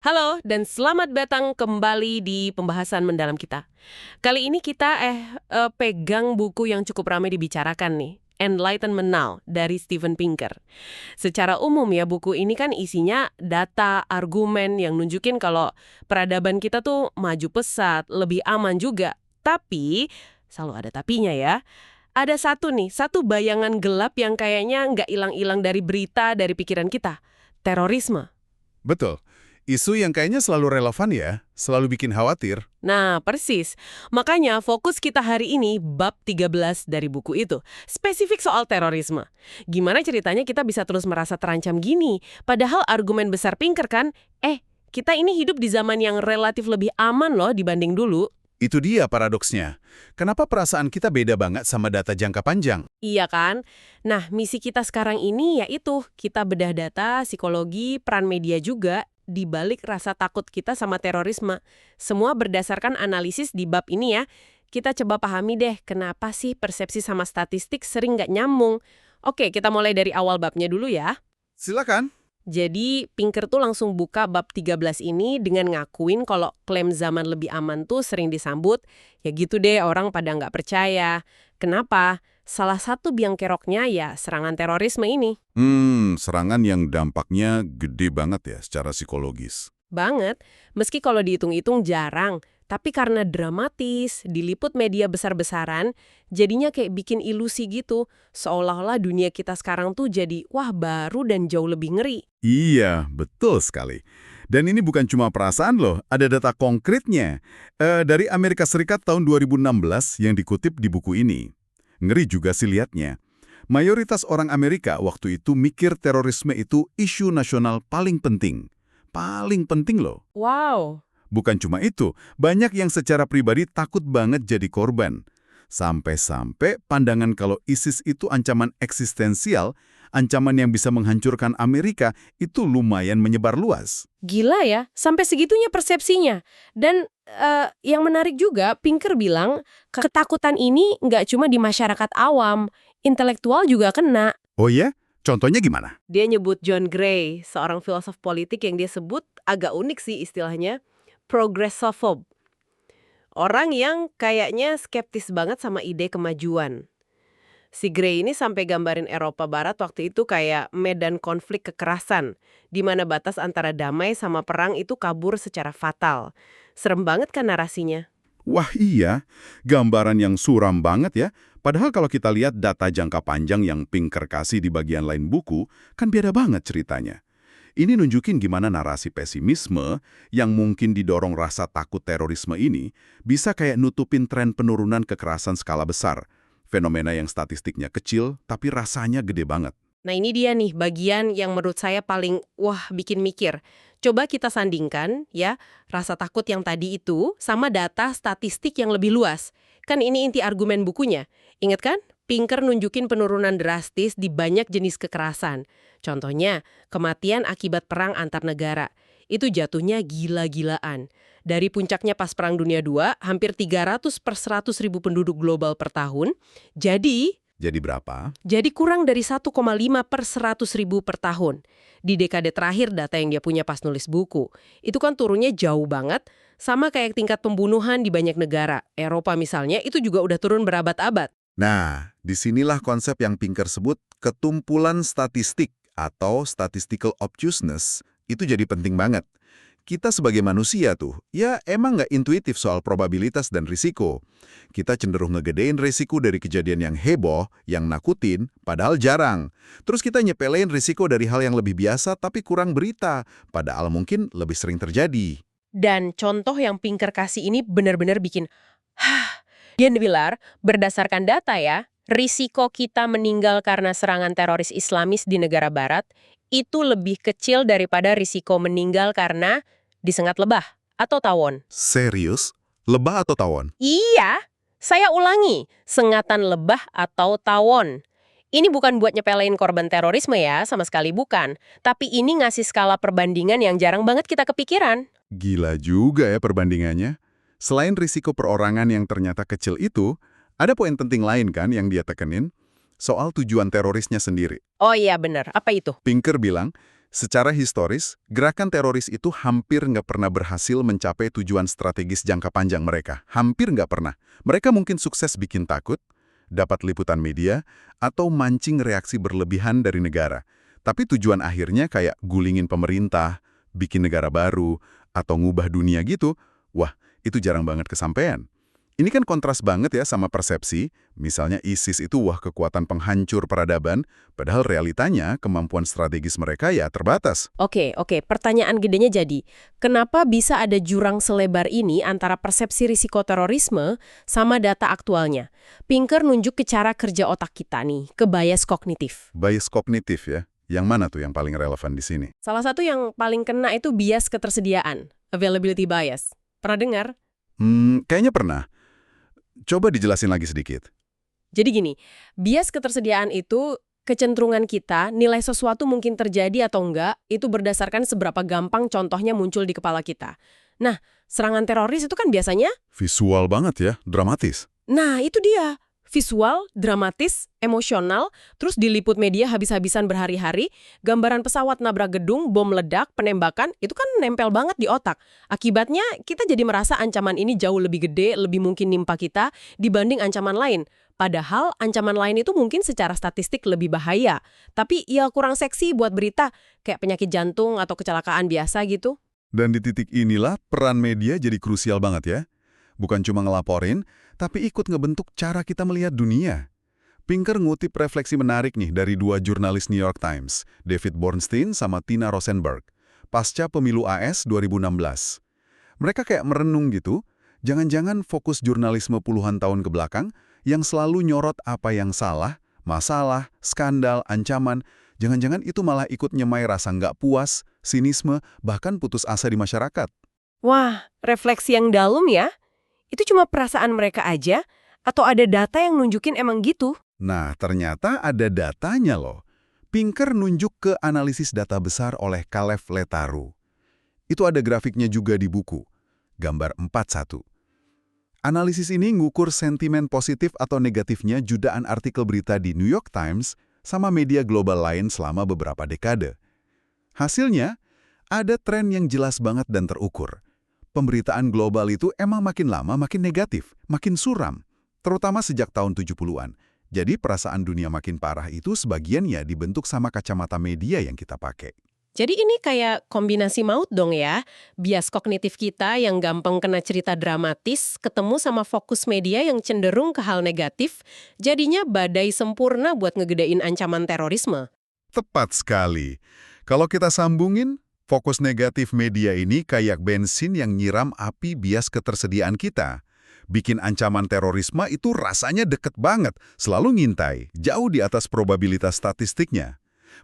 Halo dan selamat datang kembali di pembahasan mendalam kita. Kali ini kita pegang buku yang cukup ramai dibicarakan nih, Enlightenment Now dari Steven Pinker. Secara umum ya buku ini kan isinya data, argumen yang nunjukin kalau peradaban kita tuh maju pesat, lebih aman juga. Tapi, selalu ada tapinya ya. Ada satu bayangan gelap yang kayaknya nggak hilang-hilang dari berita, dari pikiran kita. Terorisme. Betul. Isu yang kayaknya selalu relevan ya, selalu bikin khawatir. Nah, persis. Makanya fokus kita hari ini bab 13 dari buku itu. Spesifik soal terorisme. Gimana ceritanya kita bisa terus merasa terancam gini? Padahal argumen besar Pinker kan, kita ini hidup di zaman yang relatif lebih aman loh dibanding dulu. Itu dia paradoksnya. Kenapa perasaan kita beda banget sama data jangka panjang? Iya kan? Nah, misi kita sekarang ini yaitu kita bedah data, psikologi, peran media juga di balik rasa takut kita sama terorisme. Semua berdasarkan analisis di bab ini ya. Kita coba pahami deh kenapa sih persepsi sama statistik sering nggak nyambung. Oke, kita mulai dari awal babnya dulu ya. Silakan. Jadi, Pinker tuh langsung buka bab 13 ini dengan ngakuin kalau klaim zaman lebih aman tuh sering disambut. Ya gitu deh, orang pada nggak percaya. Kenapa? Salah satu biang keroknya ya serangan terorisme ini. Serangan yang dampaknya gede banget ya secara psikologis. Banget, meski kalau dihitung-hitung jarang. Tapi karena dramatis, diliput media besar-besaran, jadinya kayak bikin ilusi gitu. Seolah-olah dunia kita sekarang tuh jadi, wah baru dan jauh lebih ngeri. Iya, betul sekali. Dan ini bukan cuma perasaan loh, ada data konkretnya. Dari Amerika Serikat tahun 2016 yang dikutip di buku ini. Ngeri juga sih liatnya. Mayoritas orang Amerika waktu itu mikir terorisme itu isu nasional paling penting. Paling penting loh. Wow. Bukan cuma itu, banyak yang secara pribadi takut banget jadi korban. Sampai-sampai pandangan kalau ISIS itu ancaman eksistensial, ancaman yang bisa menghancurkan Amerika, itu lumayan menyebar luas. Gila ya, sampai segitunya persepsinya. Dan yang menarik juga, Pinker bilang ketakutan ini nggak cuma di masyarakat awam, intelektual juga kena. Oh ya? Contohnya gimana? Dia nyebut John Gray, seorang filosof politik yang dia sebut agak unik sih istilahnya, progressophobe. Orang yang kayaknya skeptis banget sama ide kemajuan. Si Gray ini sampai gambarin Eropa Barat waktu itu kayak medan konflik kekerasan, di mana batas antara damai sama perang itu kabur secara fatal. Serem banget kan narasinya? Wah iya, gambaran yang suram banget ya. Padahal kalau kita lihat data jangka panjang yang Pinker kasih di bagian lain buku, kan beda banget ceritanya. Ini nunjukin gimana narasi pesimisme yang mungkin didorong rasa takut terorisme ini bisa kayak nutupin tren penurunan kekerasan skala besar. Fenomena yang statistiknya kecil tapi rasanya gede banget. Nah ini dia nih bagian yang menurut saya paling bikin mikir. Coba kita sandingkan ya rasa takut yang tadi itu sama data statistik yang lebih luas. Kan ini inti argumen bukunya. Ingat kan? Pinker nunjukin penurunan drastis di banyak jenis kekerasan. Contohnya, kematian akibat perang antar negara. Itu jatuhnya gila-gilaan. Dari puncaknya pas Perang Dunia II, hampir 300 per 100 ribu penduduk global per tahun. Jadi Berapa? Jadi kurang dari 1,5 per 100 ribu per tahun. Di dekade terakhir data yang dia punya pas nulis buku. Itu kan turunnya jauh banget, sama kayak tingkat pembunuhan di banyak negara. Eropa misalnya, itu juga udah turun berabad-abad. Nah, disinilah konsep yang Pinker sebut ketumpulan statistik atau statistical obtuseness itu jadi penting banget. Kita sebagai manusia tuh, ya emang nggak intuitif soal probabilitas dan risiko. Kita cenderung ngegedein risiko dari kejadian yang heboh, yang nakutin, padahal jarang. Terus kita nyepelein risiko dari hal yang lebih biasa tapi kurang berita, padahal mungkin lebih sering terjadi. Dan contoh yang Pinker kasih ini benar-benar bikin, dia bilang, berdasarkan data ya, risiko kita meninggal karena serangan teroris Islamis di negara barat itu lebih kecil daripada risiko meninggal karena disengat lebah atau tawon. Serius? Lebah atau tawon? Iya, saya ulangi, sengatan lebah atau tawon. Ini bukan buat nyepelein korban terorisme ya, sama sekali bukan. Tapi ini ngasih skala perbandingan yang jarang banget kita kepikiran. Gila juga ya perbandingannya. Selain risiko perorangan yang ternyata kecil itu, ada poin penting lain kan yang dia tekenin? Soal tujuan terorisnya sendiri. Oh iya benar, apa itu? Pinker bilang, Secara historis, gerakan teroris itu hampir nggak pernah berhasil mencapai tujuan strategis jangka panjang mereka. Hampir nggak pernah. Mereka mungkin sukses bikin takut, dapat liputan media, atau mancing reaksi berlebihan dari negara. Tapi tujuan akhirnya kayak gulingin pemerintah, bikin negara baru, atau ngubah dunia gitu, wah, itu jarang banget kesampaian. Ini kan kontras banget ya sama persepsi, misalnya ISIS itu wah kekuatan penghancur peradaban, padahal realitanya kemampuan strategis mereka ya terbatas. Oke, pertanyaan gedenya jadi, kenapa bisa ada jurang selebar ini antara persepsi risiko terorisme sama data aktualnya? Pinker nunjuk ke cara kerja otak kita nih, ke bias kognitif. Bias kognitif ya, yang mana tuh yang paling relevan di sini? Salah satu yang paling kena itu bias ketersediaan, availability bias. Pernah dengar? Kayaknya pernah. Coba dijelasin lagi sedikit. Jadi gini, bias ketersediaan itu kecenderungan kita nilai sesuatu mungkin terjadi atau enggak, itu berdasarkan seberapa gampang contohnya muncul di kepala kita. Nah, serangan teroris itu kan biasanya, Visual banget ya, dramatis. nah itu dia, visual, dramatis, emosional, terus diliput media habis-habisan berhari-hari, gambaran pesawat nabrak gedung, bom ledak, penembakan, itu kan nempel banget di otak. Akibatnya, kita jadi merasa ancaman ini jauh lebih gede, lebih mungkin nimpa kita dibanding ancaman lain. Padahal ancaman lain itu mungkin secara statistik lebih bahaya. Tapi ya kurang seksi buat berita, kayak penyakit jantung atau kecelakaan biasa gitu. Dan di titik inilah peran media jadi krusial banget ya. Bukan cuma ngelaporin, tapi ikut ngebentuk cara kita melihat dunia. Pinker ngutip refleksi menarik nih dari dua jurnalis New York Times, David Bornstein sama Tina Rosenberg, pasca pemilu AS 2016. Mereka kayak merenung gitu, jangan-jangan fokus jurnalisme puluhan tahun ke belakang yang selalu nyorot apa yang salah, masalah, skandal, ancaman, jangan-jangan itu malah ikut nyemai rasa nggak puas, sinisme, bahkan putus asa di masyarakat. Wah, refleksi yang dalam ya. Itu cuma perasaan mereka aja, atau ada data yang nunjukin emang gitu? Nah, ternyata ada datanya loh. Pinker nunjuk ke analisis data besar oleh Kalev Letaru. Itu ada grafiknya juga di buku, gambar 41. Analisis ini ngukur sentimen positif atau negatifnya jutaan artikel berita di New York Times sama media global lain selama beberapa dekade. Hasilnya, ada tren yang jelas banget dan terukur. Pemberitaan global itu emang makin lama makin negatif, makin suram, terutama sejak tahun 70-an. Jadi perasaan dunia makin parah itu sebagian ya dibentuk sama kacamata media yang kita pakai. Jadi ini kayak kombinasi maut dong ya. Bias kognitif kita yang gampang kena cerita dramatis, ketemu sama fokus media yang cenderung ke hal negatif, jadinya badai sempurna buat ngegedein ancaman terorisme. Tepat sekali. Kalau kita sambungin, fokus negatif media ini kayak bensin yang nyiram api bias ketersediaan kita. Bikin ancaman terorisme itu rasanya deket banget, selalu ngintai, jauh di atas probabilitas statistiknya.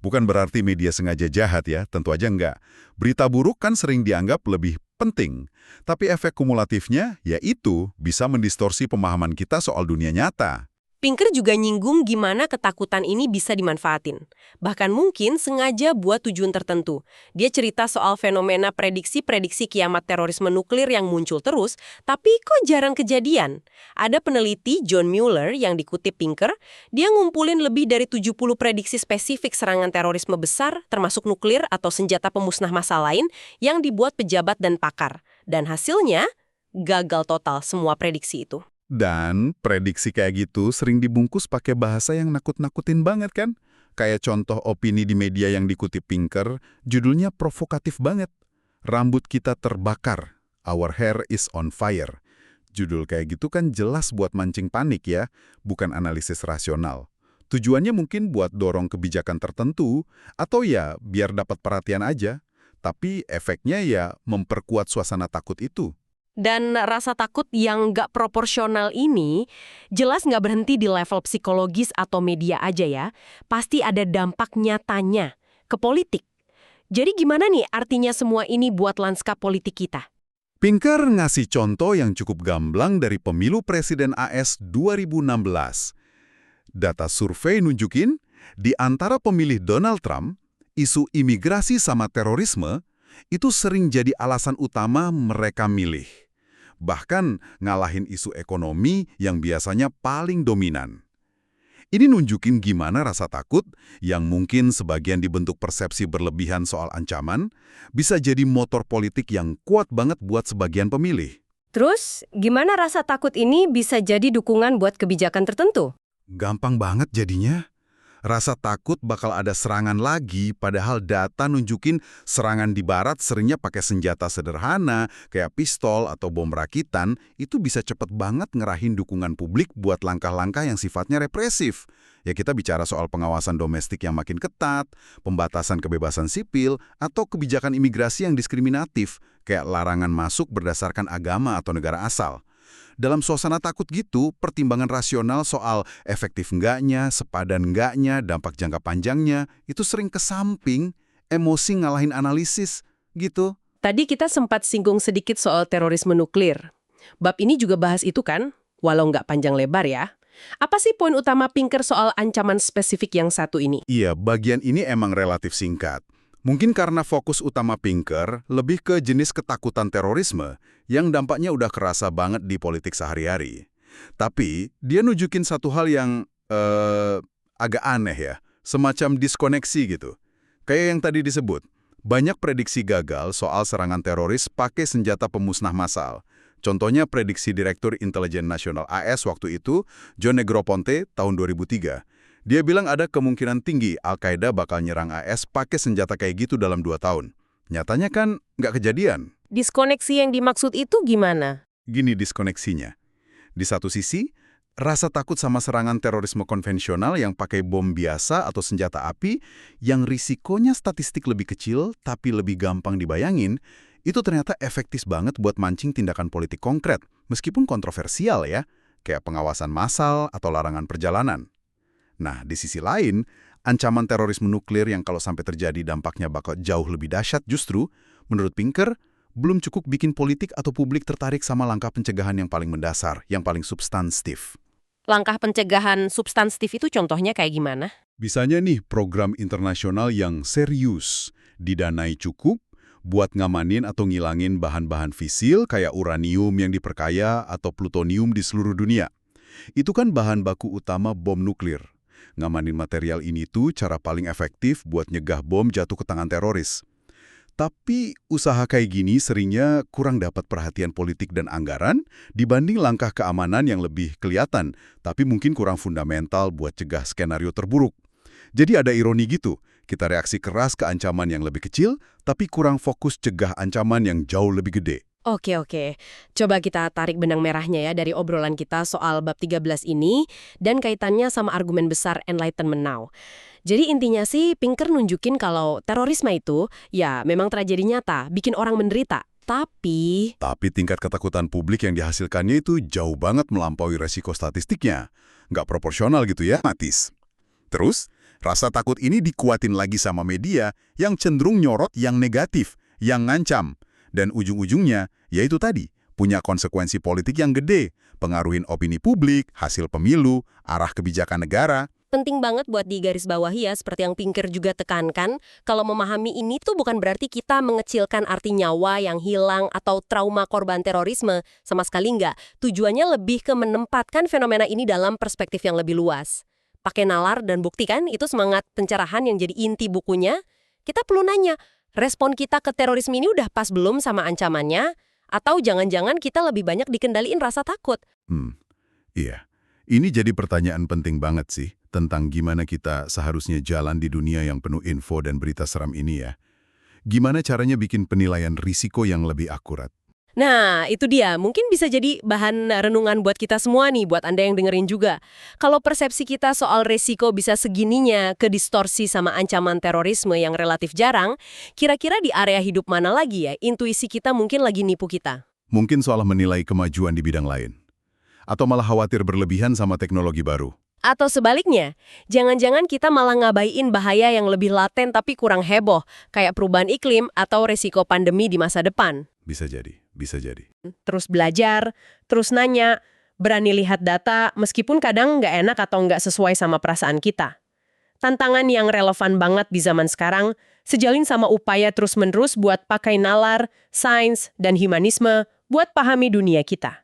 Bukan berarti media sengaja jahat ya, tentu aja enggak. Berita buruk kan sering dianggap lebih penting. Tapi efek kumulatifnya, yaitu bisa mendistorsi pemahaman kita soal dunia nyata. Pinker juga nyinggung gimana ketakutan ini bisa dimanfaatin. Bahkan mungkin sengaja buat tujuan tertentu. Dia cerita soal fenomena prediksi kiamat terorisme nuklir yang muncul terus, tapi kok jarang kejadian. Ada peneliti John Mueller yang dikutip Pinker, dia ngumpulin lebih dari 70 prediksi spesifik serangan terorisme besar, termasuk nuklir atau senjata pemusnah massal lain, yang dibuat pejabat dan pakar. Dan hasilnya, gagal total semua prediksi itu. Dan prediksi kayak gitu sering dibungkus pakai bahasa yang nakut-nakutin banget kan? Kayak contoh opini di media yang dikutip Pinker, judulnya provokatif banget. Rambut kita terbakar, our hair is on fire. Judul kayak gitu kan jelas buat mancing panik ya, bukan analisis rasional. Tujuannya mungkin buat dorong kebijakan tertentu, atau ya biar dapat perhatian aja. Tapi efeknya ya memperkuat suasana takut itu. Dan rasa takut yang nggak proporsional ini jelas nggak berhenti di level psikologis atau media aja ya. Pasti ada dampak nyatanya ke politik. Jadi gimana nih artinya semua ini buat lanskap politik kita? Pinker ngasih contoh yang cukup gamblang dari pemilu Presiden AS 2016. Data survei nunjukin, di antara pemilih Donald Trump, isu imigrasi sama terorisme itu sering jadi alasan utama mereka milih. Bahkan ngalahin isu ekonomi yang biasanya paling dominan. Ini nunjukin gimana rasa takut, yang mungkin sebagian dibentuk persepsi berlebihan soal ancaman, bisa jadi motor politik yang kuat banget buat sebagian pemilih. Terus, gimana rasa takut ini bisa jadi dukungan buat kebijakan tertentu? Gampang banget jadinya. Rasa takut bakal ada serangan lagi, padahal data nunjukin serangan di barat seringnya pakai senjata sederhana, kayak pistol atau bom rakitan, itu bisa cepet banget ngerahin dukungan publik buat langkah-langkah yang sifatnya represif. Ya kita bicara soal pengawasan domestik yang makin ketat, pembatasan kebebasan sipil, atau kebijakan imigrasi yang diskriminatif, kayak larangan masuk berdasarkan agama atau negara asal. Dalam suasana takut gitu, pertimbangan rasional soal efektif enggaknya, sepadan enggaknya, dampak jangka panjangnya, itu sering kesamping, emosi ngalahin analisis, gitu. Tadi kita sempat singgung sedikit soal terorisme nuklir. Bab ini juga bahas itu kan, walau nggak panjang lebar ya. Apa sih poin utama Pinker soal ancaman spesifik yang satu ini? Iya, bagian ini emang relatif singkat. Mungkin karena fokus utama Pinker lebih ke jenis ketakutan terorisme yang dampaknya udah kerasa banget di politik sehari-hari. Tapi, dia nunjukin satu hal yang agak aneh ya, semacam diskoneksi gitu. Kayak yang tadi disebut, banyak prediksi gagal soal serangan teroris pakai senjata pemusnah massal. Contohnya prediksi Direktur Intelijen Nasional AS waktu itu, John Negroponte, tahun 2003. Dia bilang ada kemungkinan tinggi Al-Qaeda bakal nyerang AS pakai senjata kayak gitu dalam 2 tahun. Nyatanya kan nggak kejadian. Diskoneksi yang dimaksud itu gimana? Gini diskoneksinya. Di satu sisi, rasa takut sama serangan terorisme konvensional yang pakai bom biasa atau senjata api, yang risikonya statistik lebih kecil tapi lebih gampang dibayangin, itu ternyata efektif banget buat mancing tindakan politik konkret, meskipun kontroversial ya, kayak pengawasan massal atau larangan perjalanan. Nah, di sisi lain, ancaman terorisme nuklir yang kalau sampai terjadi dampaknya bakal jauh lebih dahsyat justru, menurut Pinker, belum cukup bikin politik atau publik tertarik sama langkah pencegahan yang paling mendasar, yang paling substantif. Langkah pencegahan substantif itu contohnya kayak gimana? Bisanya nih program internasional yang serius, didanai cukup, buat ngamanin atau ngilangin bahan-bahan fisil kayak uranium yang diperkaya atau plutonium di seluruh dunia. Itu kan bahan baku utama bom nuklir. Ngamanin material ini tuh cara paling efektif buat nyegah bom jatuh ke tangan teroris. Tapi usaha kayak gini seringnya kurang dapat perhatian politik dan anggaran dibanding langkah keamanan yang lebih kelihatan, tapi mungkin kurang fundamental buat cegah skenario terburuk. Jadi ada ironi gitu, kita reaksi keras ke ancaman yang lebih kecil, tapi kurang fokus cegah ancaman yang jauh lebih gede. Oke. Coba kita tarik benang merahnya ya dari obrolan kita soal bab 13 ini dan kaitannya sama argumen besar Enlightenment Now. Jadi intinya sih Pinker nunjukin kalau terorisme itu ya memang tragedi nyata, bikin orang menderita. Tapi tingkat ketakutan publik yang dihasilkannya itu jauh banget melampaui resiko statistiknya. Nggak proporsional gitu ya, Matis. Terus, rasa takut ini dikuatin lagi sama media yang cenderung nyorot yang negatif, yang ngancam. Dan ujung-ujungnya, yaitu tadi, punya konsekuensi politik yang gede, pengaruhin opini publik, hasil pemilu, arah kebijakan negara. Penting banget buat digarisbawahi ya, seperti yang Pinker juga tekankan, kalau memahami ini tuh bukan berarti kita mengecilkan arti nyawa yang hilang atau trauma korban terorisme, sama sekali nggak. Tujuannya lebih ke menempatkan fenomena ini dalam perspektif yang lebih luas. Pakai nalar dan bukti kan, itu semangat pencerahan yang jadi inti bukunya. Kita perlu nanya, respon kita ke terorisme ini udah pas belum sama ancamannya? Atau jangan-jangan kita lebih banyak dikendaliin rasa takut? Iya. Ini jadi pertanyaan penting banget sih, tentang gimana kita seharusnya jalan di dunia yang penuh info dan berita seram ini ya. Gimana caranya bikin penilaian risiko yang lebih akurat? nah, itu dia. Mungkin bisa jadi bahan renungan buat kita semua nih, buat Anda yang dengerin juga. Kalau persepsi kita soal resiko bisa segininya kedistorsi sama ancaman terorisme yang relatif jarang, kira-kira di area hidup mana lagi ya intuisi kita mungkin lagi nipu kita? Mungkin soal menilai kemajuan di bidang lain. Atau malah khawatir berlebihan sama teknologi baru. Atau sebaliknya, jangan-jangan kita malah ngabaiin bahaya yang lebih laten tapi kurang heboh, kayak perubahan iklim atau resiko pandemi di masa depan. Bisa jadi. Terus belajar, terus nanya, berani lihat data meskipun kadang nggak enak atau nggak sesuai sama perasaan kita. Tantangan yang relevan banget di zaman sekarang, sejalin sama upaya terus-menerus buat pakai nalar, sains, dan humanisme buat pahami dunia kita.